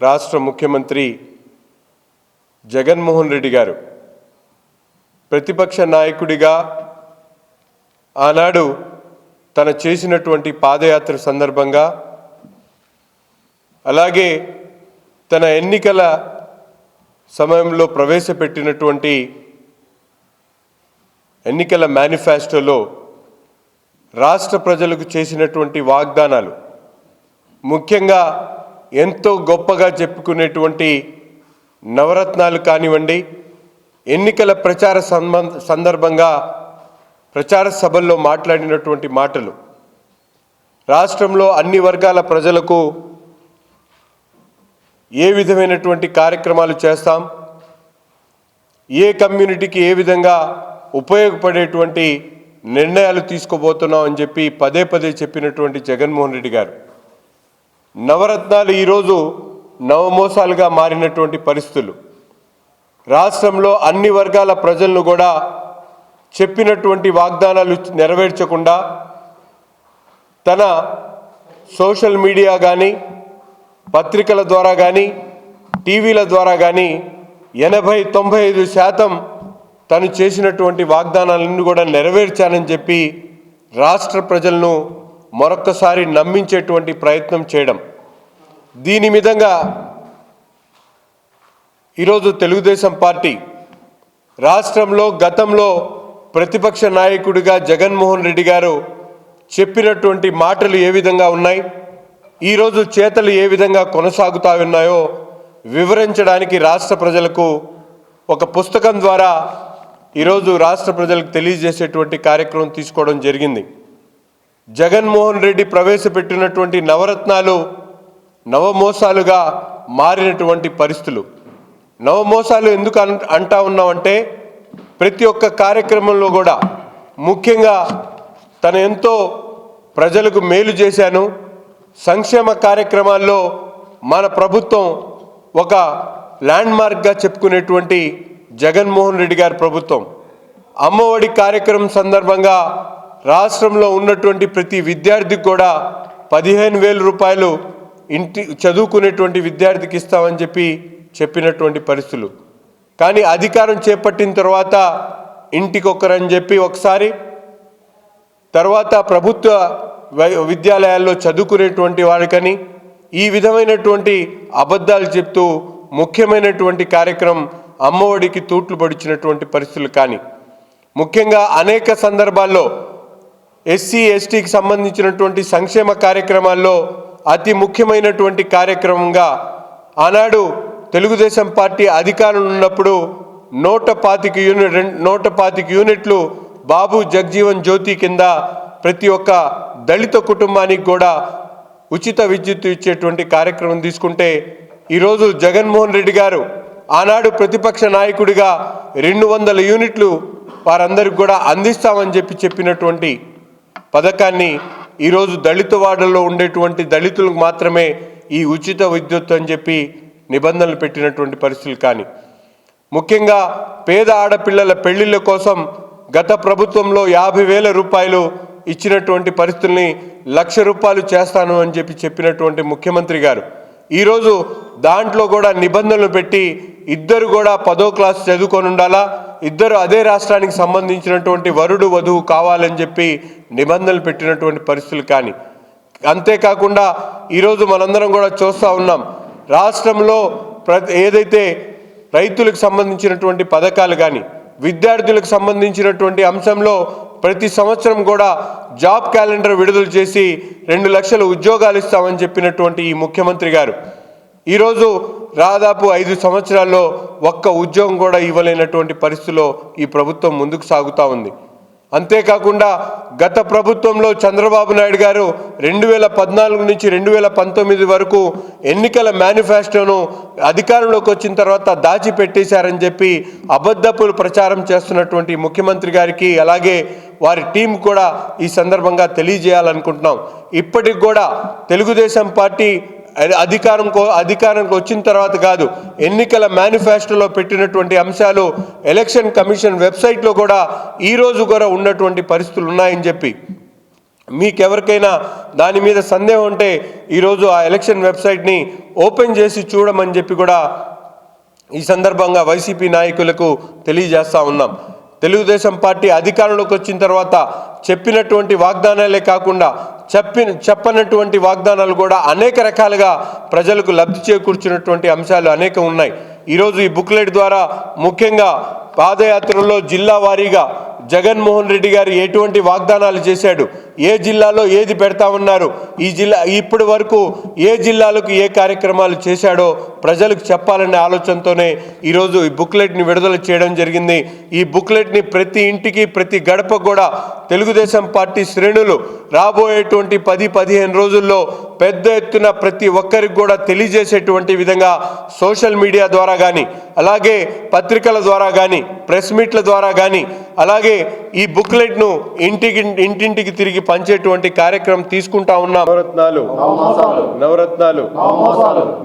రాష్ట్ర ముఖ్యమంత్రి జగన్మోహన్ రెడ్డి గారు ప్రతిపక్ష నాయకుడిగా ఆనాడు తన చేసినటువంటి పాదయాత్ర సందర్భంగా అలాగే తన ఎన్నికల సమయంలో ప్రవేశపెట్టినటువంటి ఎన్నికల మేనిఫెస్టోలో రాష్ట్ర ప్రజలకు చేసినటువంటి వాగ్దానాలు ముఖ్యంగా ఎంతో గొప్పగా చెప్పుకునేటువంటి నవరత్నాలు కానివ్వండి, ఎన్నికల ప్రచార సందర్భంగా ప్రచార సభల్లో మాట్లాడినటువంటి మాటలు రాష్ట్రంలో అన్ని వర్గాల ప్రజలకు ఏ విధమైనటువంటి కార్యక్రమాలు చేస్తాం, ఏ కమ్యూనిటీకి ఏ విధంగా ఉపయోగపడేటువంటి నిర్ణయాలు తీసుకోబోతున్నాం అని చెప్పి పదే పదే చెప్పినటువంటి జగన్మోహన్ రెడ్డి గారు నవరత్నాలు ఈరోజు నవమోసాలుగా మారినటువంటి పరిస్థితులు, రాష్ట్రంలో అన్ని వర్గాల ప్రజలను కూడా చెప్పినటువంటి వాగ్దానాలు నెరవేర్చకుండా తన సోషల్ మీడియా కానీ పత్రికల ద్వారా కానీ టీవీల ద్వారా కానీ 80-95% తను చేసినటువంటి వాగ్దానాలను కూడా నెరవేర్చానని చెప్పి రాష్ట్ర ప్రజలను మరొక్కసారి నమ్మించేటువంటి ప్రయత్నం చేయడం. దీని విధంగా ఈరోజు తెలుగుదేశం పార్టీ రాష్ట్రంలో గతంలో ప్రతిపక్ష నాయకుడిగా జగన్మోహన్ రెడ్డి గారు చెప్పినటువంటి మాటలు ఏ విధంగా ఉన్నాయి, ఈరోజు చేతలు ఏ విధంగా కొనసాగుతా ఉన్నాయో వివరించడానికి రాష్ట్ర ప్రజలకు ఒక పుస్తకం ద్వారా ఈరోజు రాష్ట్ర ప్రజలకు తెలియజేసేటువంటి కార్యక్రమం తీసుకోవడం జరిగింది. జగన్మోహన్ రెడ్డి ప్రవేశపెట్టినటువంటి నవరత్నాలు నవమోసాలుగా మారినటువంటి పరిస్థితులు. నవమోసాలు ఎందుకు అంటా ఉన్నామంటే ప్రతి ఒక్క కార్యక్రమంలో కూడా ముఖ్యంగా తను ఎంతో ప్రజలకు మేలు చేశాను, సంక్షేమ కార్యక్రమాల్లో మన ప్రభుత్వం ఒక ల్యాండ్మార్క్గా చెప్పుకునేటువంటి జగన్మోహన్ రెడ్డి గారి ప్రభుత్వం అమ్మఒడి కార్యక్రమం సందర్భంగా రాష్ట్రంలో ఉన్నటువంటి ప్రతి విద్యార్థికి కూడా 15,000 రూపాయలు ఇంటి చదువుకునేటువంటి విద్యార్థికి ఇస్తామని చెప్పినటువంటి పరిస్థితులు. కానీ అధికారం చేపట్టిన తర్వాత ఇంటికొకరని చెప్పి ఒకసారి, తర్వాత ప్రభుత్వ విద్యాలయాల్లో చదువుకునేటువంటి వారికని ఈ విధమైనటువంటి అబద్ధాలు చెప్తూ ముఖ్యమైనటువంటి కార్యక్రమం అమ్మఒడికి తూట్లు పడిచినటువంటి పరిస్థితులు. కానీ ముఖ్యంగా అనేక సందర్భాల్లో ఎస్సీ ఎస్టీకి సంబంధించినటువంటి సంక్షేమ కార్యక్రమాల్లో అతి ముఖ్యమైనటువంటి కార్యక్రమంగా ఆనాడు తెలుగుదేశం పార్టీ అధికారంలో ఉన్నప్పుడు 125 యూనిట్లు బాబు జగజీవన్ జ్యోతి కింద ప్రతి ఒక్క దళిత కుటుంబానికి కూడా ఉచిత విద్యుత్ ఇచ్చేటువంటి కార్యక్రమం తీసుకుంటే ఈరోజు జగన్మోహన్ రెడ్డి గారు ఆనాడు ప్రతిపక్ష నాయకుడిగా 200 యూనిట్లు వారందరికి కూడా అందిస్తామని చెప్పినటువంటి పథకాన్ని ఈరోజు దళిత వార్డుల్లో ఉండేటువంటి దళితులకు మాత్రమే ఈ ఉచిత విద్యుత్ అని చెప్పి నిబంధనలు పెట్టినటువంటి పరిస్థితులు. కానీ ముఖ్యంగా పేద ఆడపిల్లల పెళ్లిళ్ళ కోసం గత ప్రభుత్వంలో 50,000 రూపాయలు ఇచ్చినటువంటి పరిస్థితుల్ని 1,00,000 రూపాయలు చేస్తాను అని చెప్పినటువంటి ముఖ్యమంత్రి గారు ఈరోజు దాంట్లో కూడా నిబంధనలు పెట్టి ఇద్దరు కూడా 10వ క్లాస్ చదువుకొని ఉండాలా, ఇద్దరు అదే రాష్ట్రానికి సంబంధించినటువంటి వరుడు వధువు కావాలని చెప్పి నిబంధనలు పెట్టినటువంటి పరిస్థితులు. కానీ అంతేకాకుండా ఈరోజు మనందరం కూడా చూస్తూ ఉన్నాం, రాష్ట్రంలో ఏదైతే రైతులకు సంబంధించినటువంటి పథకాలు కానీ విద్యార్థులకు సంబంధించినటువంటి అంశంలో ప్రతి సంవత్సరం కూడా జాబ్ క్యాలెండర్ విడుదల చేసి 2 లక్షల ఉద్యోగాలు ఇస్తామని చెప్పినటువంటి ఈ ముఖ్యమంత్రి గారు ఈరోజు దాదాపు 5 సంవత్సరాల్లో ఒక్క ఉద్యోగం కూడా ఇవ్వలేనటువంటి పరిస్థితిలో ఈ ప్రభుత్వం ముందుకు సాగుతూ ఉంది. అంతేకాకుండా గత ప్రభుత్వంలో చంద్రబాబు నాయుడు గారు 2014 నుంచి 2019 వరకు ఎన్నికల మేనిఫెస్టోను అధికారంలోకి వచ్చిన తర్వాత దాచిపెట్టేశారని చెప్పి అబద్ధపులు ప్రచారం చేస్తున్నటువంటి ముఖ్యమంత్రి గారికి అలాగే వారి టీం కూడా ఈ సందర్భంగా తెలియజేయాలనుకుంటున్నాం. ఇప్పటికి కూడా తెలుగుదేశం పార్టీ అధికారంకి వచ్చిన తర్వాత కాదు, ఎన్నికల మేనిఫెస్టోలో పెట్టినటువంటి అంశాలు ఎలక్షన్ కమిషన్ వెబ్సైట్లో కూడా ఈరోజు కూడా ఉన్నటువంటి పరిస్థితులు ఉన్నాయని చెప్పి మీకెవరికైనా దాని మీద సందేహం ఉంటే ఈరోజు ఆ ఎలక్షన్ వెబ్సైట్ని ఓపెన్ చేసి చూడమని చెప్పి కూడా ఈ సందర్భంగా వైసీపీ నాయకులకు తెలియజేస్తూ ఉన్నాం. తెలుగుదేశం పార్టీ అధికారంలోకి వచ్చిన తర్వాత చెప్పినటువంటి వాగ్దానాలే కాకుండా చెప్పనటువంటి వాగ్దానాలు కూడా అనేక రకాలుగా ప్రజలకు లబ్ధి చేకూర్చినటువంటి అంశాలు అనేకం ఉన్నాయి. ఈరోజు ఈ బుక్లెట్ ద్వారా ముఖ్యంగా పాదయాత్రలో జిల్లా వారీగా జగన్మోహన్ రెడ్డి గారు ఎటువంటి వాగ్దానాలు చేశాడు, ఏ జిల్లాలో ఏది పెడతా ఉన్నారు, ఈ జిల్లా ఇప్పటి వరకు ఏ జిల్లాలకు ఏ కార్యక్రమాలు చేశాడో ప్రజలకు చెప్పాలనే ఆలోచనతోనే ఈరోజు ఈ బుక్లెట్ని విడుదల చేయడం జరిగింది. ఈ బుక్లెట్ని ప్రతి ఇంటికి ప్రతి గడప కూడా తెలుగుదేశం పార్టీ శ్రేణులు రాబోయేటువంటి 10-15 రోజుల్లో పెద్ద ఎత్తున ప్రతి ఒక్కరికి కూడా తెలియజేసేటువంటి విధంగా సోషల్ మీడియా ద్వారా కానీ, అలాగే పత్రికల ద్వారా కానీ, ప్రెస్ మీట్ల ద్వారా కానీ, అలాగే ఈ బుక్లెట్ను ఇంటింటికి తిరిగి పంచేటువంటి కార్యక్రమం తీసుకుంటా ఉన్నాం. నవరత్నాలు నవరత్నాలు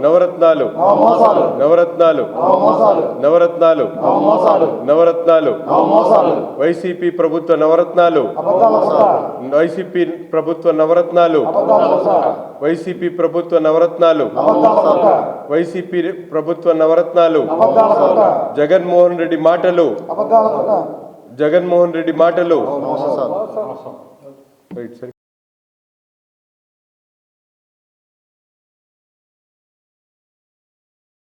నవరత్నాలు నవరత్నాలు నవరత్నాలు నవరత్నాలు వైసీపీ ప్రభుత్వ నవరత్నాలు వైసీపీ ప్రభుత్వ నవరత్నాలు వైసీపీ ప్రభుత్వ నవరత్నాలు వైసీపీ ప్రభుత్వ నవరత్నాలు జగన్మోహన్ రెడ్డి మాటలు జగన్మోహన్ రెడ్డి మాటలు